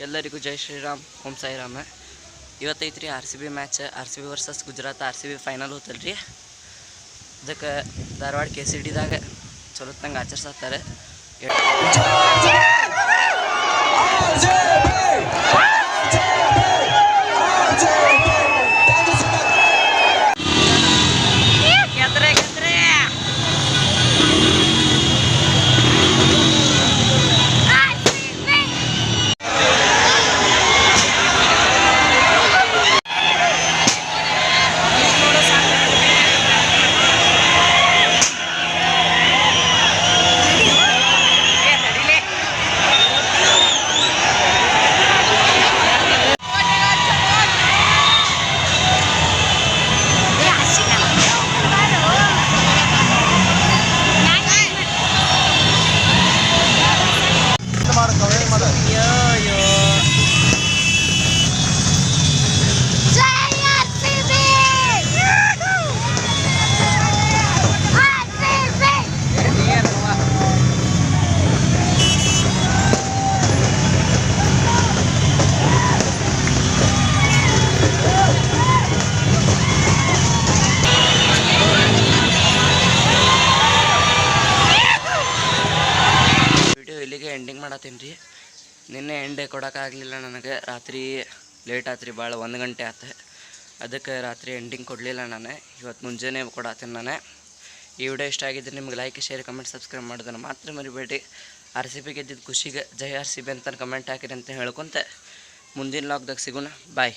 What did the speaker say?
ಎಲ್ಲರಿಗೂ ಜೈ ಶ್ರೀರಾಮ್, ಓಂ ಸಾಯಿರಾಮ. ಇವತ್ತೈತ್ರಿ RCB match. RCB versus Gujarat. RCB final ಹೋತಲ್ರಿ. ಅದಕ್ಕೆ ಧಾರವಾಡ KCDದಾಗ ಚಲೋತ್ನಂಗೆ ಆಚರಿಸತ್ತಾರೆ. ಇಲ್ಲಿಗೆ ಎಂಡಿಂಗ್ ಮಾಡತ್ತೀನಿ ರೀ. ನಿನ್ನೆ ಎಂಡ್ ಕೊಡೋಕ್ಕಾಗಲಿಲ್ಲ ನನಗೆ. ರಾತ್ರಿ ಲೇಟ್ ಆತ್ರಿ ಭಾಳ, 1 ಗಂಟೆ ಆತು. ಅದಕ್ಕೆ ರಾತ್ರಿ ಎಂಡಿಂಗ್ ಕೊಡಲಿಲ್ಲ ನಾನು. ಇವತ್ತು ಮುಂಜಾನೆ ಕೊಡತ್ತೀನಿ ನಾನು. ಈ ವಿಡಿಯೋ ಇಷ್ಟ ಆಗಿದ್ರೆ ನಿಮ್ಗೆ ಲೈಕ್, ಶೇರ್, ಕಮೆಂಟ್, ಸಬ್ಸ್ಕ್ರೈಬ್ ಮಾಡೋದನ್ನು ಮಾತ್ರ ಮರಿಬೇಡಿ. RCB ಗೆದ್ದಿದ್ದು ಖುಷಿಗೆ ಜೈ RCB ಅಂತ ಕಮೆಂಟ್ ಹಾಕಿರಿ ಅಂತ ಹೇಳ್ಕೊಂತ ಮುಂದಿನ ಲಾಗ್ದಾಗ ಸಿಗೋಣ. ಬಾಯ್.